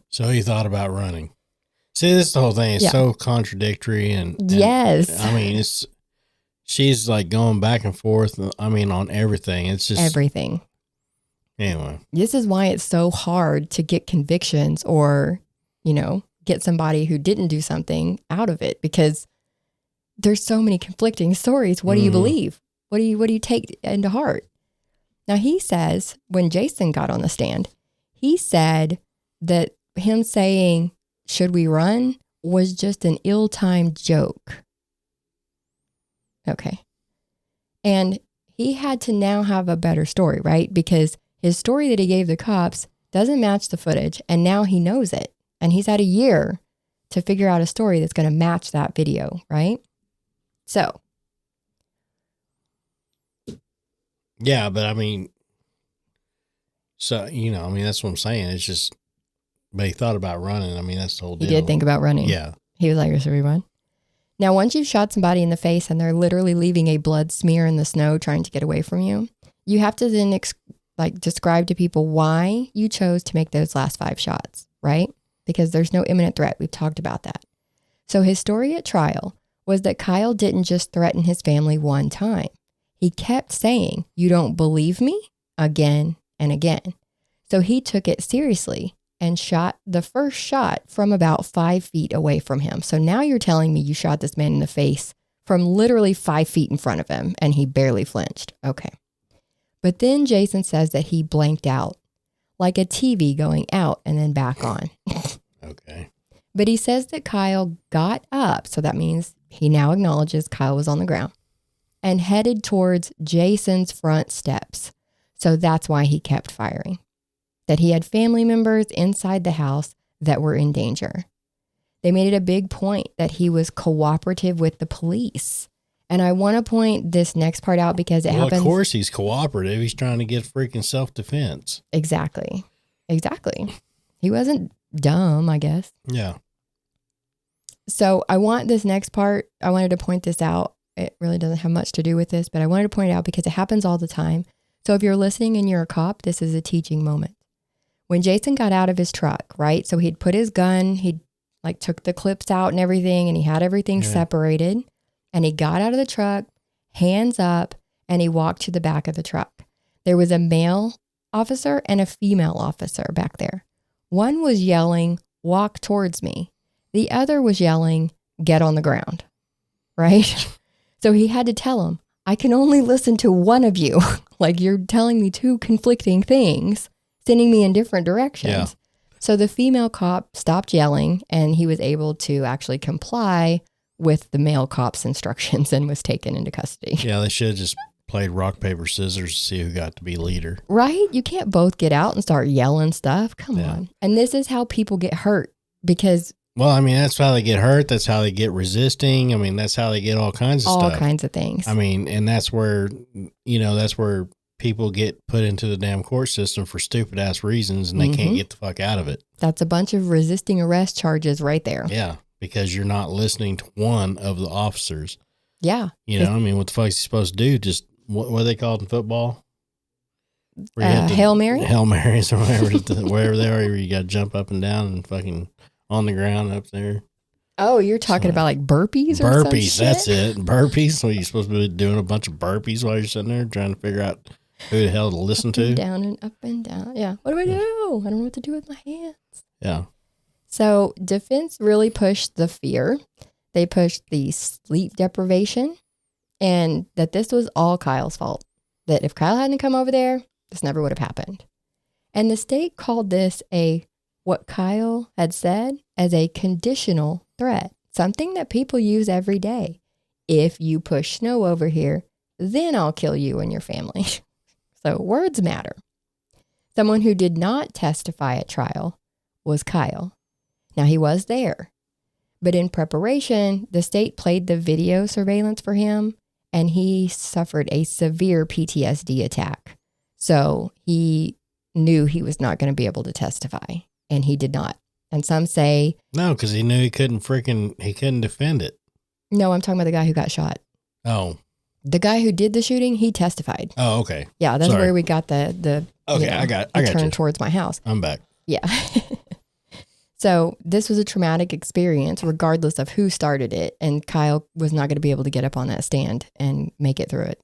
So he thought about running. See, this is the whole thing. It's so contradictory. And yes. I mean, she's like going back and forth. I mean, on everything. It's just everything. Anyway. This is why it's so hard to get convictions or, get somebody who didn't do something out of it, because there's so many conflicting stories. What do you believe? What do you take into heart? Now, he says, when Jason got on the stand, he said that him saying, should we run, was just an ill-timed joke. Okay. And he had to now have a better story, right? Because his story that he gave the cops doesn't match the footage, and now he knows it. And he's had a year to figure out a story that's going to match that video, right? So. Yeah, but I mean, that's what I'm saying. It's just, but he thought about running. I mean, that's the whole deal. He did think about running. Yeah. He was like, should we run? Now, once you've shot somebody in the face and they're literally leaving a blood smear in the snow trying to get away from you, you have to then describe to people why you chose to make those last 5 shots, right? Because there's no imminent threat. We've talked about that. So his story at trial was that Kyle didn't just threaten his family one time. He kept saying, you don't believe me? Again and again. So he took it seriously and shot the first shot from about 5 feet away from him. So now you're telling me you shot this man in the face from literally 5 feet in front of him, and he barely flinched. Okay. But then Jason says that he blanked out, like a TV going out and then back on. Okay. But he says that Kyle got up, so that means he now acknowledges Kyle was on the ground, and headed towards Jason's front steps. So that's why he kept firing. That he had family members inside the house that were in danger. They made it a big point that he was cooperative with the police. And I want to point this next part out because it happens. Of course he's cooperative. He's trying to get freaking self-defense. Exactly. He wasn't dumb, I guess. Yeah. So I want this next part. I wanted to point this out. It really doesn't have much to do with this, but I wanted to point it out because it happens all the time. So if you're listening and you're a cop, this is a teaching moment. When Jason got out of his truck, right? So he'd put his gun, he'd took the clips out and everything, and he had everything separated. And he got out of the truck, hands up, and he walked to the back of the truck. There was a male officer and a female officer back there. One was yelling, walk towards me. The other was yelling, get on the ground, right? So he had to tell him, I can only listen to one of you. You're telling me 2 conflicting things, sending me in different directions. Yeah. So the female cop stopped yelling, and he was able to actually comply with the male cop's instructions and was taken into custody. Yeah, they should have just played rock, paper, scissors to see who got to be leader. Right? You can't both get out and start yelling stuff. Come on. And this is how people get hurt because... Well, I mean, that's how they get hurt. That's how they get resisting. I mean, that's how they get all kinds of stuff. All kinds of things. I mean, and that's where, that's where people get put into the damn court system for stupid ass reasons, and they can't get the fuck out of it. That's a bunch of resisting arrest charges right there. Yeah. Because you're not listening to one of the officers. Yeah. I mean, what the fuck is he supposed to do? Just, what are they called in football? Hail Mary? Hail Marys or wherever they are, you got to jump up and down and fucking on the ground up there. Oh, you're talking about burpees or something? Burpees, that's it. Burpees. So you're supposed to be doing a bunch of burpees while you're sitting there trying to figure out who the hell to listen to. Down and up and down. Yeah. What do I do? I don't know what to do with my hands. Yeah. So defense really pushed the fear. They pushed the sleep deprivation and that this was all Kyle's fault. That if Kyle hadn't come over there, this never would have happened. And the state called this what Kyle had said as a conditional threat, something that people use every day. If you push snow over here, then I'll kill you and your family. So words matter. Someone who did not testify at trial was Kyle. Now, he was there, but in preparation, the state played the video surveillance for him, and he suffered a severe PTSD attack. So he knew he was not going to be able to testify, and he did not And some say, No, because he knew he couldn't defend it. no, I'm talking about the guy who got shot. Oh. The guy who did the shooting, he testified. Oh, okay. Yeah, that's Sorry. where we got the Okay, I got turn you. towards my house. I'm back. Yeah. So this was a traumatic experience, regardless of who started it. And Kyle was not going to be able to get up on that stand and make it through it.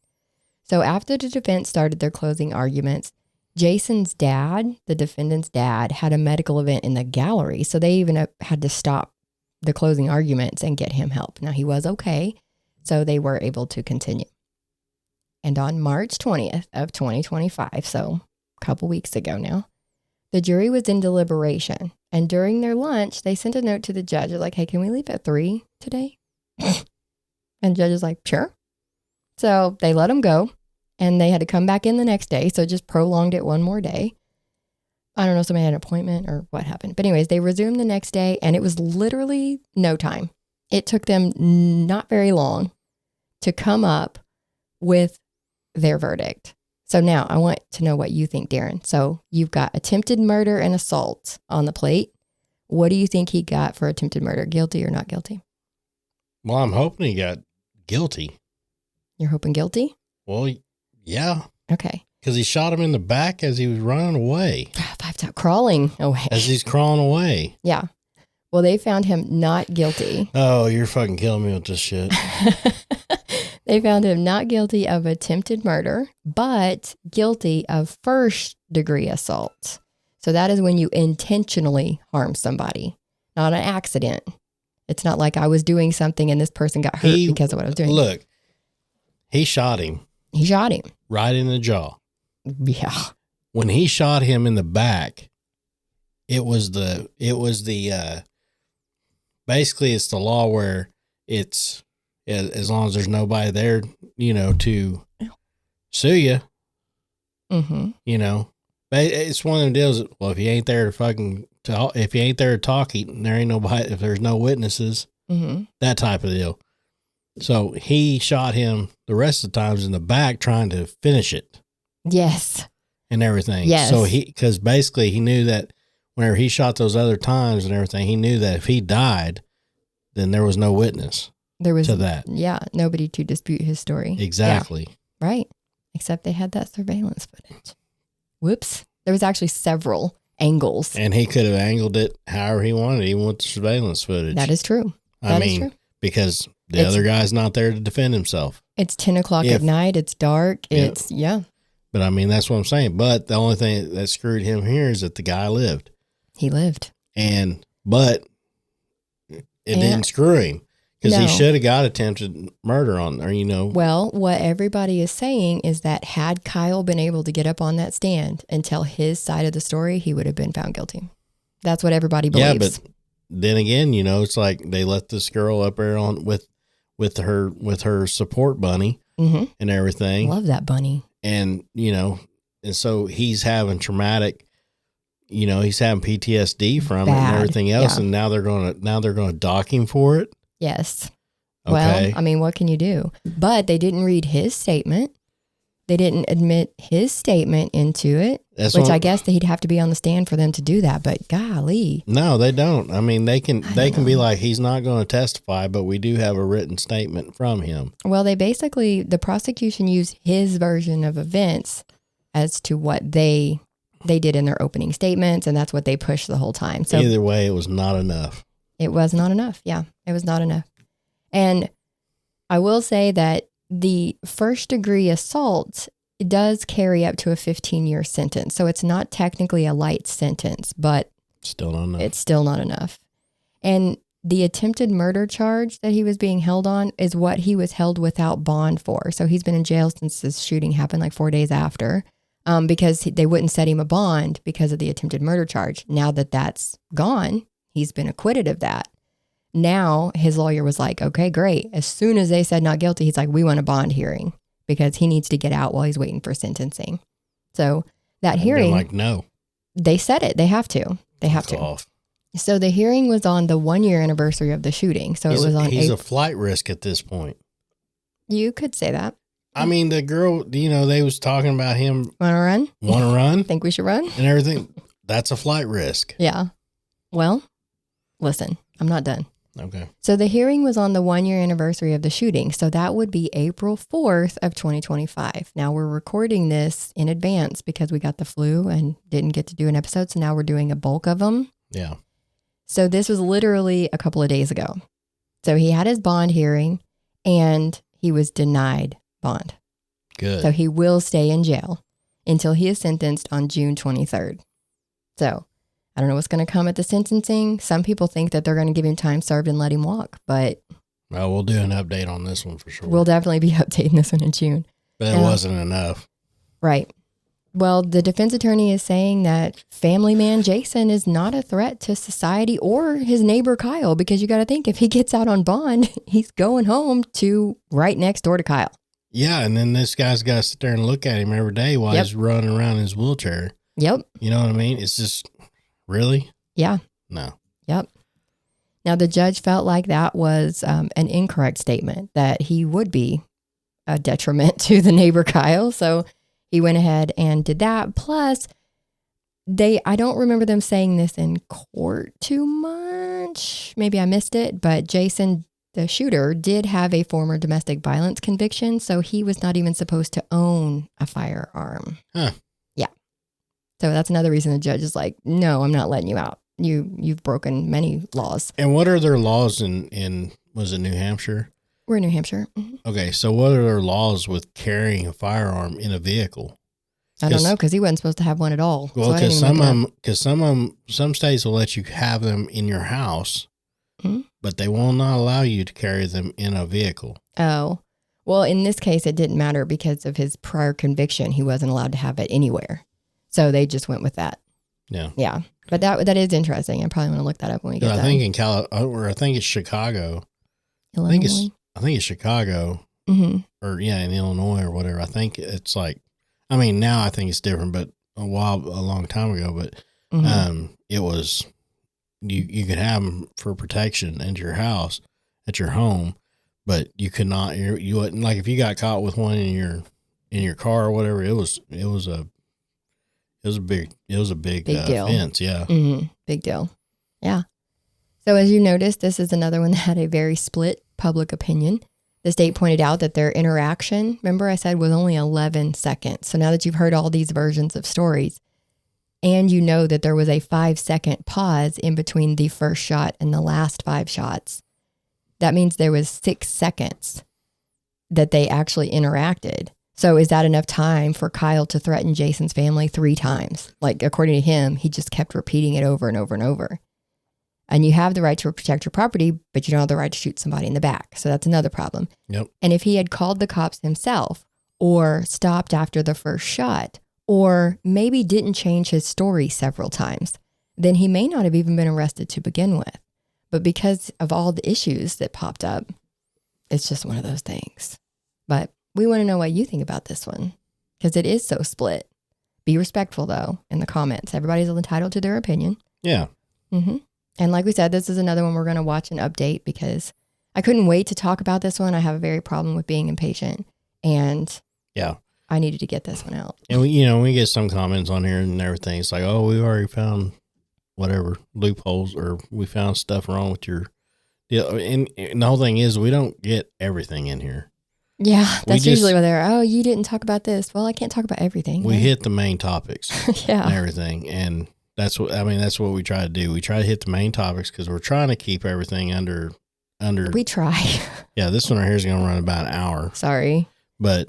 So after the defense started their closing arguments, Jason's dad, the defendant's dad, had a medical event in the gallery. So they even had to stop the closing arguments and get him help. Now, he was okay, so they were able to continue. And on March 20th of 2025, so a couple weeks ago now, the jury was in deliberation. And during their lunch, they sent a note to the judge. They're like, hey, can we leave at 3 today? And the judge is like, sure. So they let him go. And they had to come back in the next day. So it just prolonged it one more day. I don't know if somebody had an appointment or what happened. But anyways, they resumed the next day. And it was literally no time. It took them not very long to come up with their verdict. So now I want to know what you think, Darren. So you've got attempted murder and assault on the plate. What do you think he got for attempted murder? Guilty or not guilty? Well, I'm hoping he got guilty. You're hoping guilty? Well, yeah. Okay. Because he shot him in the back as he was running away. 5 times crawling away. As he's crawling away. Yeah. Well, they found him not guilty. Oh, you're fucking killing me with this shit. They found him not guilty of attempted murder, but guilty of first-degree assault. So that is when you intentionally harm somebody, not an accident. It's not like I was doing something and this person got hurt because of what I was doing. Look, he shot him. He shot him. Right in the jaw. Yeah. When he shot him in the back, it was the basically it's the law where it's, as long as there's nobody there, to sue you, it's one of them deals. Well, if you ain't there to fucking talk, if you ain't there to talk, there ain't nobody, if there's no witnesses, that type of deal. So he shot him the rest of the times in the back trying to finish it. Yes. And everything. Yes. So because basically he knew that whenever he shot those other times and everything, he knew that if he died, then there was no witness. There was to that. Yeah, nobody to dispute his story. Exactly. Yeah, right. Except they had that surveillance footage. Whoops. There was actually several angles. And he could have angled it however he wanted, even with the surveillance footage. That is true. I mean, because the other guy's not there to defend himself. It's 10 o'clock at night. It's dark. Yeah. But I mean, that's what I'm saying. But the only thing that screwed him here is that the guy lived. He lived. But it didn't screw him. Because he should have got attempted murder on there, Well, what everybody is saying is that had Kyle been able to get up on that stand and tell his side of the story, he would have been found guilty. That's what everybody believes. Yeah, but then again, it's like they let this girl up there on with her support bunny and everything. Love that bunny. And and so he's having traumatic. He's having PTSD from it and everything else, and now they're gonna dock him for it. Yes. Okay. Well, I mean, what can you do? But they didn't read his statement. They didn't admit his statement into it, which I guess that he'd have to be on the stand for them to do that. But golly. No, they don't. I mean, they can be like, he's not going to testify, but we do have a written statement from him. Well, the prosecution used his version of events as to what they did in their opening statements, and that's what they pushed the whole time. So either way, it was not enough. It was not enough. Yeah, it was not enough. And I will say that the first degree assault does carry up to a 15-year sentence. So it's not technically a light sentence, but still not enough. It's still not enough. And the attempted murder charge that he was being held on is what he was held without bond for. So he's been in jail since this shooting happened, like 4 days after, because they wouldn't set him a bond because of the attempted murder charge. Now that that's gone, he's been acquitted of that. Now his lawyer was like, okay, great. As soon as they said not guilty, he's like, we want a bond hearing because he needs to get out while he's waiting for sentencing. So that hearing, like, no, they said it. They have to. They have to. Off. So the hearing was on the 1-year anniversary of the shooting. So it was on. He's a flight risk at this point. You could say that. I mean, the girl, they was talking about him. Want to run? Want to run? Think we should run? And everything. That's a flight risk. Yeah. Well, listen, I'm not done. Okay. So the hearing was on the 1-year anniversary of the shooting. So that would be April 4th of 2025. Now we're recording this in advance because we got the flu and didn't get to do an episode. So now we're doing a bulk of them. Yeah. So this was literally a couple of days ago. So he had his bond hearing and he was denied bond. Good. So he will stay in jail until he is sentenced on June 23rd. So I don't know what's going to come at the sentencing. Some people think that they're going to give him time served and let him walk, but Well, we'll do an update on this one for sure. we'll definitely be updating this one in June. But it wasn't enough. Right. Well, the defense attorney is saying that family man Jason is not a threat to society or his neighbor Kyle, because you got to think if he gets out on bond, he's going home to right next door to Kyle. Yeah, and then this guy's got to sit there and look at him every day while he's running around in his wheelchair. Yep. You know what I mean? It's just, really? Yeah. No. Yep. Now, the judge felt like that was an incorrect statement, that he would be a detriment to the neighbor Kyle. So he went ahead and did that. Plus, I don't remember them saying this in court too much. Maybe I missed it, but Jason, the shooter, did have a former domestic violence conviction. So he was not even supposed to own a firearm. Huh. Yeah. So that's another reason the judge is like, no, I'm not letting you out. You've broken many laws. And what are their laws in was it New Hampshire? We're in New Hampshire. Mm-hmm. Okay, so what are their laws with carrying a firearm in a vehicle? I don't know, because he wasn't supposed to have one at all. Well, because some states will let you have them in your house, but they will not allow you to carry them in a vehicle. Oh, well, in this case, it didn't matter because of his prior conviction. He wasn't allowed to have it anywhere, so they just went with that. Yeah, yeah. But that is interesting. I probably want to look that up when we get I done. think in I think it's Chicago. Illinois? I think it's Chicago, or in Illinois or whatever. I think it's like, I mean, now I think it's different, but a long time ago. But it was you could have them for protection at your house, at your home, but you could not. You wouldn't, like, if you got caught with one in your car or whatever. It was a big deal. Offense. Yeah, big deal. Yeah. So as you noticed, this is another one that had a very split public opinion. The state pointed out that their interaction, remember I said, was only 11 seconds. So now that you've heard all these versions of stories, and you know that there was a 5-second pause in between the first shot and the last 5 shots, that means there was 6 seconds that they actually interacted. So is that enough time for Kyle to threaten Jason's family 3 times? Like, according to him, he just kept repeating it over and over and over. And you have the right to protect your property, but you don't have the right to shoot somebody in the back. So that's another problem. Yep. And if he had called the cops himself, or stopped after the first shot, or maybe didn't change his story several times, then he may not have even been arrested to begin with. But because of all the issues that popped up, it's just one of those things. But we want to know what you think about this one, because it is so split. Be respectful, though, in the comments. Everybody's entitled to their opinion. Yeah. And like we said, this is another one we're going to watch and update, because I couldn't wait to talk about this one. I have a very problem with being impatient, and I needed to get this one out. And we get some comments on here and everything. It's like, oh, we already found whatever loopholes, or we found stuff wrong with your deal. And the whole thing is, we don't get everything in here. Yeah, that's usually where they're, oh, you didn't talk about this. Well, I can't talk about everything. We hit the main topics and everything. And that's what we try to do. We try to hit the main topics because we're trying to keep everything under. We try. Yeah, this one right here is going to run about an hour. Sorry. But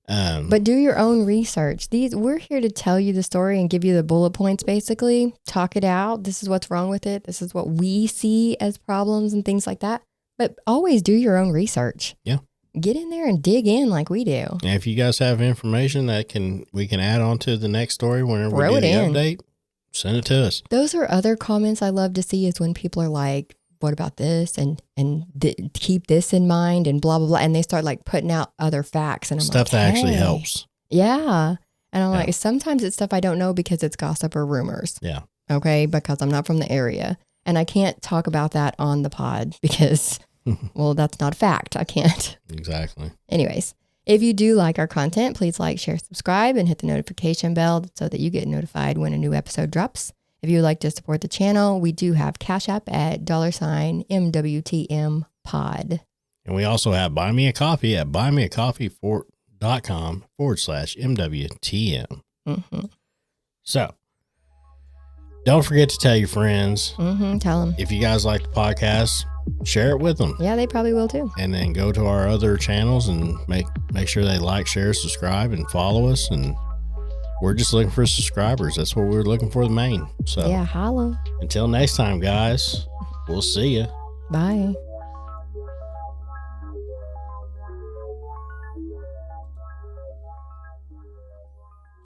do your own research. We're here to tell you the story and give you the bullet points, basically. Talk it out. This is what's wrong with it. This is what we see as problems and things like that. But always do your own research. Yeah. Get in there and dig in like we do. And if you guys have information that we can add on to the next story whenever we do the update, send it to us. Those are other comments I love to see, is when people are like, what about this? And keep this in mind and blah, blah, blah. And they start like putting out other facts. And I'm stuff that actually helps. Yeah. And I'm like, sometimes it's stuff I don't know because it's gossip or rumors. Yeah. Okay. Because I'm not from the area. And I can't talk about that on the pod because, well, that's not a fact. I can't. Exactly. Anyways, if you do like our content, please like, share, subscribe, and hit the notification bell so that you get notified when a new episode drops. If you would like to support the channel, we do have Cash App at $MWTM pod. And we also have Buy Me a Coffee at buymeacoffee.com/MWTM. Mm-hmm. So, don't forget to tell your friends. Mm-hmm. Tell them. If you guys like the podcast, share it with them. Yeah, they probably will too. And then go to our other channels and make sure they like, share, subscribe, and follow us. And we're just looking for subscribers. That's what we're looking for, the main. So yeah, holla. until next time, guys, we'll see you. Bye.